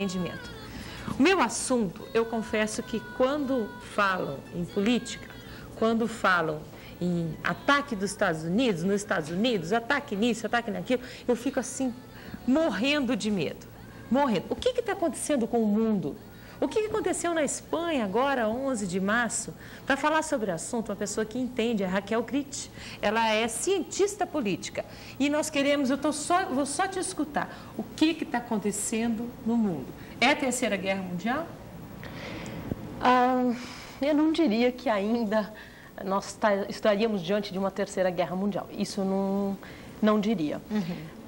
entendimento. O meu assunto, eu confesso que quando falam em política, quando falam em ataque dos Estados Unidos, nos Estados Unidos, ataque nisso, ataque naquilo, eu fico assim, morrendo de medo, morrendo. O que está acontecendo com o mundo? O que aconteceu na Espanha agora, 11 de março? Para falar sobre o assunto, uma pessoa que entende, é a Raquel Crit. Ela é cientista política. E nós queremos, vou só te escutar, o que está acontecendo no mundo? É a Terceira Guerra Mundial? Eu não diria que ainda nós estaríamos diante de uma Terceira Guerra Mundial. Isso não diria.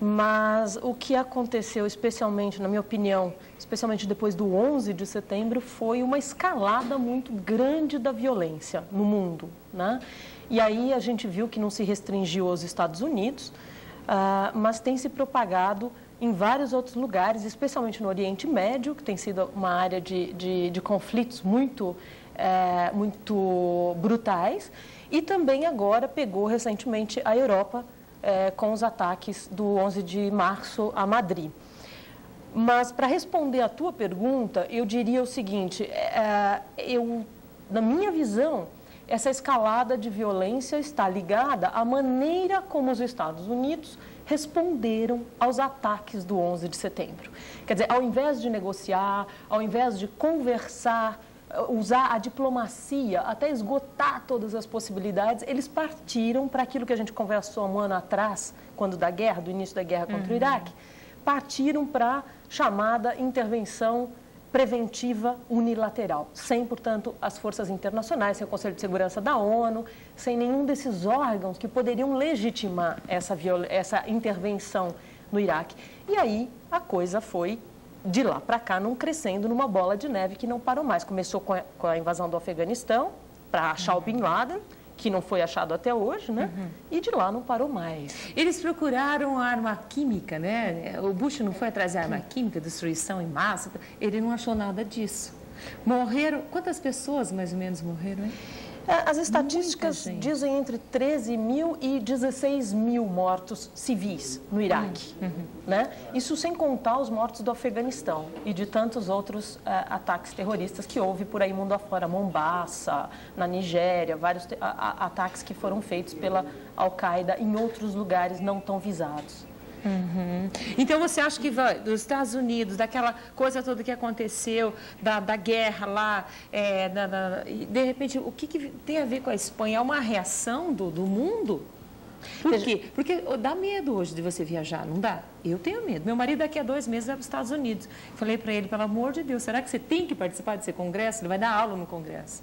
Mas o que aconteceu, especialmente, na minha opinião, especialmente depois do 11 de setembro, foi uma escalada muito grande da violência no mundo, né? E aí a gente viu que não se restringiu aos Estados Unidos, mas tem se propagado em vários outros lugares, especialmente no Oriente Médio, que tem sido uma área de conflitos muito brutais, e também agora pegou recentemente a Europa, com os ataques do 11 de março a Madrid. Mas, para responder à tua pergunta, eu diria o seguinte, na minha visão, essa escalada de violência está ligada à maneira como os Estados Unidos responderam aos ataques do 11 de setembro. Quer dizer, ao invés de negociar, ao invés de conversar, usar a diplomacia até esgotar todas as possibilidades, eles partiram para aquilo que a gente conversou um ano atrás, quando do início da guerra contra o Iraque, partiram para a chamada intervenção preventiva unilateral, sem, portanto, as forças internacionais, sem o Conselho de Segurança da ONU, sem nenhum desses órgãos que poderiam legitimar essa intervenção no Iraque. E aí a coisa foi de lá para cá, não crescendo numa bola de neve que não parou mais. Começou com a invasão do Afeganistão, para achar o Bin Laden, que não foi achado até hoje, né? E de lá não parou mais. Eles procuraram arma química, né? O Bush não foi atrás de arma química, destruição em massa, ele não achou nada disso. Morreram, quantas pessoas mais ou menos morreram, hein? As estatísticas dizem entre 13 mil e 16 mil mortos civis no Iraque, né? Isso sem contar os mortos do Afeganistão e de tantos outros ataques terroristas que houve por aí mundo afora, Mombasa, na Nigéria, vários ataques que foram feitos pela Al-Qaeda em outros lugares não tão visados. Então, você acha que dos Estados Unidos, daquela coisa toda que aconteceu, da guerra lá, de repente, o que tem a ver com a Espanha? É uma reação do mundo? Por quê? Porque dá medo hoje de você viajar, não dá? Eu tenho medo. Meu marido daqui a 2 meses vai para os Estados Unidos. Falei para ele, pelo amor de Deus, será que você tem que participar desse congresso? Ele vai dar aula no congresso.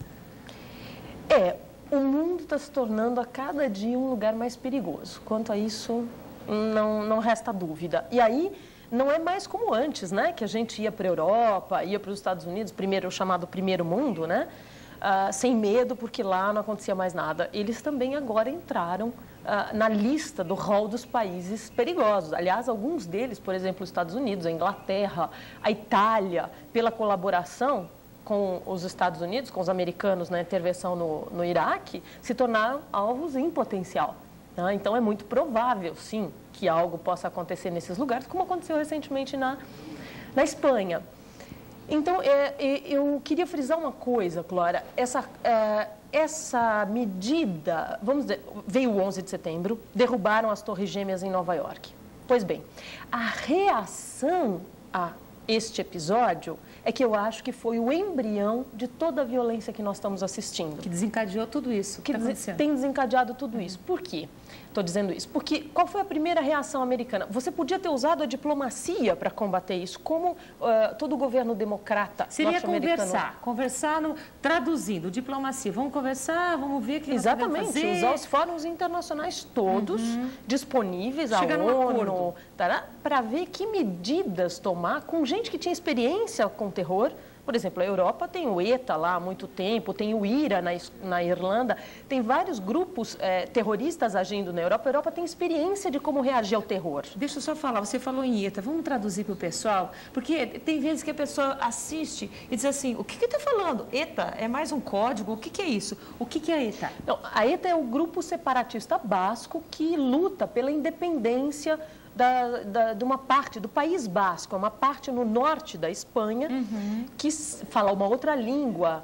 O mundo está se tornando a cada dia um lugar mais perigoso. Quanto a isso, não resta dúvida. E aí, não é mais como antes, né? Que a gente ia para a Europa, ia para os Estados Unidos, o chamado primeiro mundo, né? Sem medo, porque lá não acontecia mais nada. Eles também agora entraram na lista do rol dos países perigosos. Aliás, alguns deles, por exemplo, os Estados Unidos, a Inglaterra, a Itália, pela colaboração com os Estados Unidos, com os americanos na intervenção no Iraque, se tornaram alvos em potencial. Então, é muito provável, sim, que algo possa acontecer nesses lugares, como aconteceu recentemente na Espanha. Então, eu queria frisar uma coisa, Clara. Essa medida, vamos dizer, veio o 11 de setembro, derrubaram as Torres Gêmeas em Nova York. Pois bem, a reação a este episódio é que eu acho que foi o embrião de toda a violência que nós estamos assistindo. Que desencadeou tudo isso. Que tem desencadeado tudo isso. Por quê? Estou dizendo isso porque qual foi a primeira reação americana? Você podia ter usado a diplomacia para combater isso, como todo o governo democrata norte-americano. Seria conversar traduzindo, diplomacia. Vamos conversar, vamos ver o que nós podemos fazer. Exatamente, usar os fóruns internacionais todos disponíveis, a ONU, para ver que medidas tomar com gente que tinha experiência com terror. Por exemplo, a Europa tem o ETA lá há muito tempo, tem o IRA na Irlanda, tem vários grupos terroristas agindo na Europa. A Europa tem experiência de como reagir ao terror. Deixa eu só falar, você falou em ETA, vamos traduzir para o pessoal? Porque tem vezes que a pessoa assiste e diz assim, o que está falando? ETA é mais um código? O que é isso? O que é a ETA? Não, a ETA é o grupo separatista basco que luta pela independência de uma parte do País Basco, uma parte no norte da Espanha, que fala uma outra língua,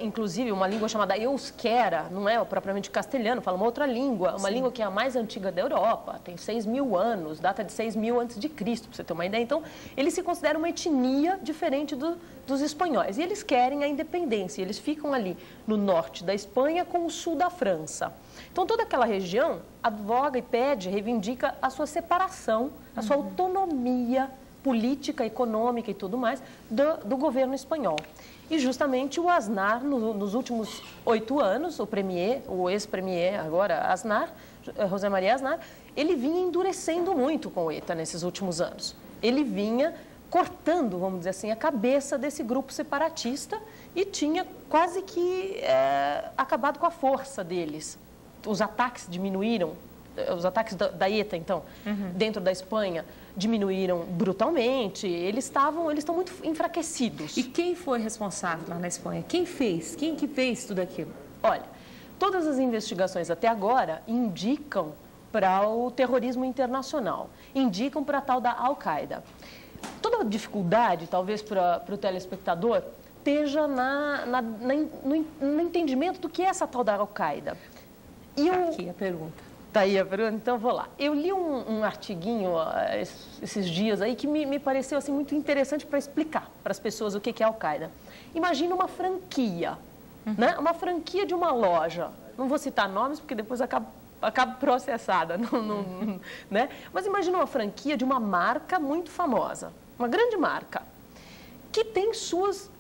inclusive uma língua chamada euskera, não é propriamente castelhano, fala uma outra língua, uma língua que é a mais antiga da Europa, tem 6.000 anos, data de 6.000 antes de Cristo, para você ter uma ideia. Então, eles se consideram uma etnia diferente dos espanhóis, e eles querem a independência, eles ficam ali no norte da Espanha com o sul da França. Então, toda aquela região advoga e pede, reivindica a sua separação, a sua autonomia política, econômica e tudo mais do governo espanhol. E justamente o Aznar, nos últimos 8 anos, o ex-premier agora, Aznar, José María Aznar, ele vinha endurecendo muito com o ETA nesses últimos anos. Ele vinha cortando, vamos dizer assim, a cabeça desse grupo separatista e tinha quase que acabado com a força deles. Os ataques diminuíram, os ataques da ETA, então, dentro da Espanha, diminuíram brutalmente, eles estão muito enfraquecidos. E quem foi responsável lá na Espanha? Quem fez? Quem que fez tudo aquilo? Olha, todas as investigações até agora indicam para o terrorismo internacional, indicam para a tal da Al-Qaeda. Toda a dificuldade, talvez, para o telespectador, esteja no entendimento do que é essa tal da Al-Qaeda. Aqui a pergunta. Tá aí a pergunta? Então, vou lá. Eu li um artiguinho esses dias aí que me pareceu assim, muito interessante para explicar para as pessoas o que é Al-Qaeda. Imagina uma franquia, né? Uma franquia de uma loja. Não vou citar nomes porque depois acabo processada, né? Mas imagina uma franquia de uma marca muito famosa, uma grande marca, que tem suas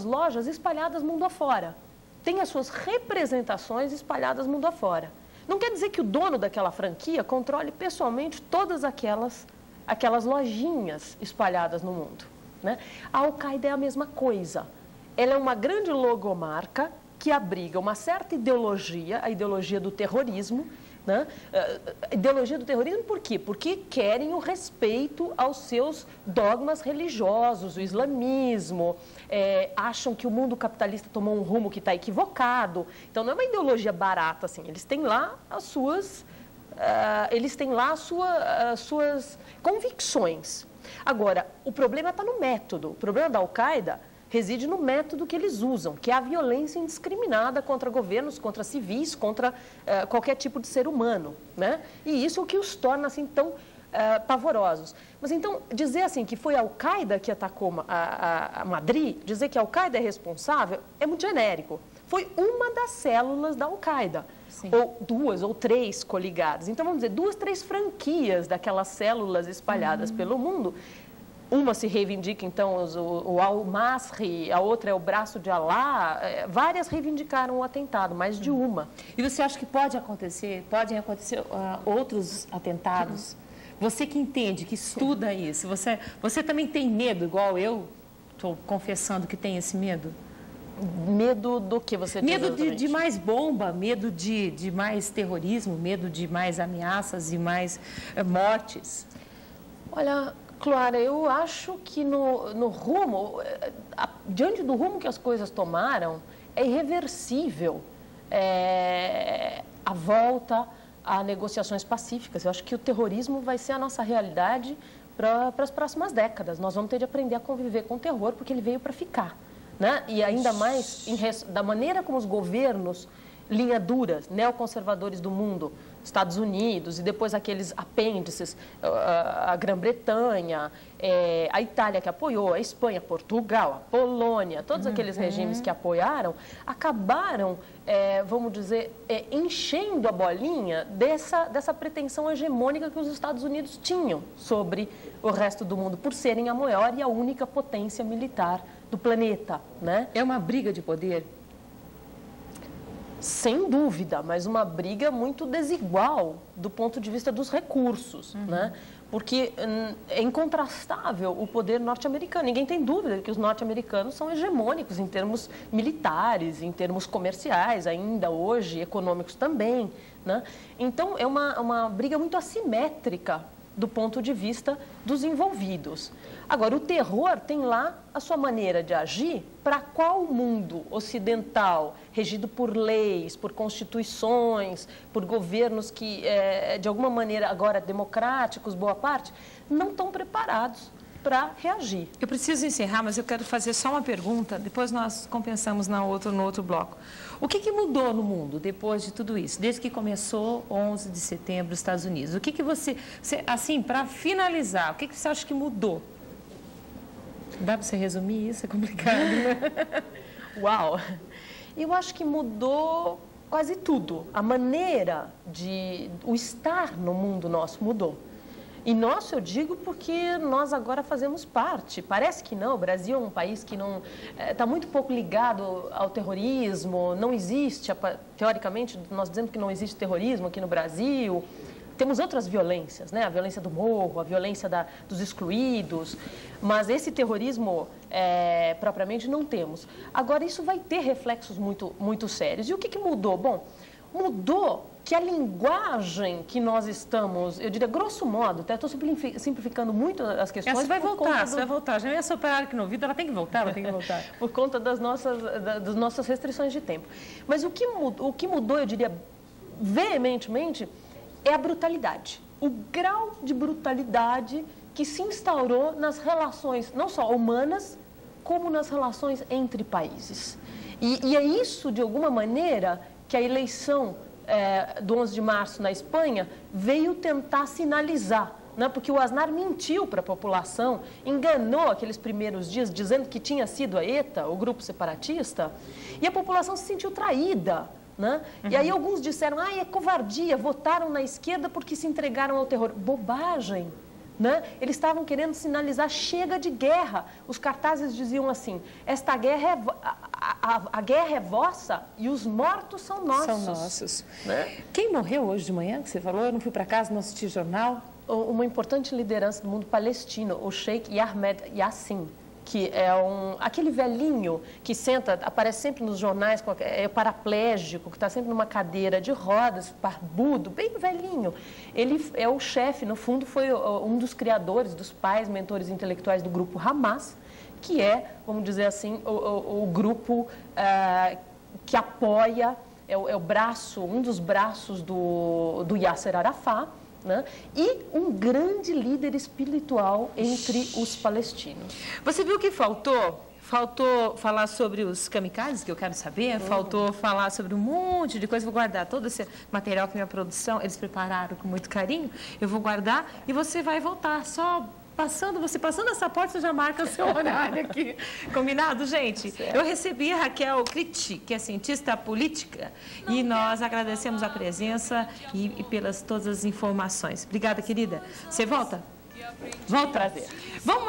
lojas espalhadas mundo afora. Tem as suas representações espalhadas mundo afora. Não quer dizer que o dono daquela franquia controle pessoalmente todas aquelas lojinhas espalhadas no mundo, né? A Al-Qaeda é a mesma coisa. Ela é uma grande logomarca que abriga uma certa ideologia, a ideologia do terrorismo, né? Ideologia do terrorismo por quê? Porque querem o respeito aos seus dogmas religiosos, o islamismo, acham que o mundo capitalista tomou um rumo que está equivocado. Então, não é uma ideologia barata, assim. Eles têm lá as suas convicções. Agora, o problema está no método. O problema da Al-Qaeda reside no método que eles usam, que é a violência indiscriminada contra governos, contra civis, contra qualquer tipo de ser humano, né? E isso é o que os torna assim tão pavorosos. Mas então, dizer assim que foi a Al-Qaeda que atacou a Madrid, dizer que a Al-Qaeda é responsável, é muito genérico. Foi uma das células da Al-Qaeda, ou 2 ou 3 coligadas. Então, vamos dizer, 2, 3 franquias daquelas células espalhadas pelo mundo. Uma se reivindica, então, o Al-Masri, a outra é o braço de Alá. Várias reivindicaram o atentado, mais de uma. E você acha que podem acontecer outros atentados? Você que entende, que estuda isso, você também tem medo, igual eu estou confessando que tem esse medo? Medo do que você diz? Medo de mais bomba, medo de mais terrorismo, medo de mais ameaças e mais mortes? Olha, Clara, eu acho que no rumo, diante do rumo que as coisas tomaram, é irreversível a volta a negociações pacíficas. Eu acho que o terrorismo vai ser a nossa realidade para as próximas décadas. Nós vamos ter de aprender a conviver com o terror, porque ele veio para ficar, né? E ainda mais da maneira como os governos, linha duras, neoconservadores do mundo, Estados Unidos e depois aqueles apêndices, a Grã-Bretanha, a Itália que apoiou, a Espanha, Portugal, a Polônia, todos aqueles regimes que apoiaram, acabaram, vamos dizer, enchendo a bolinha dessa pretensão hegemônica que os Estados Unidos tinham sobre o resto do mundo, por serem a maior e a única potência militar do planeta, né? É uma briga de poder? Sem dúvida, mas uma briga muito desigual do ponto de vista dos recursos, né? Porque é incontrastável o poder norte-americano. Ninguém tem dúvida que os norte-americanos são hegemônicos em termos militares, em termos comerciais, ainda hoje, econômicos também, né? Então, é uma briga muito assimétrica do ponto de vista dos envolvidos. Agora, o terror tem lá a sua maneira de agir para qual mundo ocidental, regido por leis, por constituições, por governos que, de alguma maneira, agora democráticos, boa parte, não estão preparados para reagir. Eu preciso encerrar, mas eu quero fazer só uma pergunta, depois nós compensamos no outro bloco. O que mudou no mundo depois de tudo isso, desde que começou 11 de setembro nos Estados Unidos? O que você assim, para finalizar, o que você acha que mudou? Dá para você resumir isso? É complicado, né? Uau! Eu acho que mudou quase tudo. A maneira o estar no mundo nosso mudou. E nosso, eu digo, porque nós agora fazemos parte. Parece que não, o Brasil é um país que não está muito pouco ligado ao terrorismo, não existe, teoricamente, nós dizemos que não existe terrorismo aqui no Brasil. Temos outras violências, né? A violência do morro, a violência dos excluídos, mas esse terrorismo, propriamente, não temos. Agora, isso vai ter reflexos muito sérios. E o que mudou? Bom, mudou que a linguagem que nós estamos, eu diria, grosso modo, até estou simplificando muito as questões. Você vai voltar. Já é essa operária aqui no ouvido, ela tem que voltar. Por conta das nossas restrições de tempo. Mas o que mudou, eu diria, veementemente, é a brutalidade. O grau de brutalidade que se instaurou nas relações, não só humanas, como nas relações entre países. E é isso, de alguma maneira, que a eleição do 11 de março na Espanha veio tentar sinalizar, né? Porque o Aznar mentiu para a população, enganou aqueles primeiros dias, dizendo que tinha sido a ETA, o grupo separatista, e a população se sentiu traída. Né? Uhum. E aí alguns disseram, é covardia, votaram na esquerda porque se entregaram ao terror. Bobagem! Né? Eles estavam querendo sinalizar, chega de guerra. Os cartazes diziam assim, esta guerra a guerra é vossa e os mortos são nossos. São nossos. Né? Quem morreu hoje de manhã, que você falou? Eu não fui para casa, não assisti jornal. Uma importante liderança do mundo palestino, o Sheikh Ahmed Yassin, que é aquele velhinho que aparece sempre nos jornais, é paraplégico, que está sempre numa cadeira de rodas, barbudo, bem velhinho. Ele é o chefe, no fundo, foi um dos criadores, dos pais, mentores intelectuais do grupo Hamas, que é, vamos dizer assim, o grupo que apoia, é o braço, um dos braços do Yasser Arafat, né? E um grande líder espiritual entre os palestinos. Você viu que faltou? Faltou falar sobre os kamikazes, que eu quero saber, faltou falar sobre um monte de coisa. Vou guardar todo esse material que minha produção, eles prepararam com muito carinho, eu vou guardar e você vai voltar, você passando essa porta, você já marca o seu horário aqui. Combinado, gente? Certo. Eu recebi a Raquel Kriti, que é cientista política, e nós agradecemos a presença e pelas todas as informações. Obrigada, querida. Você volta? Volta. Prazer. Vamos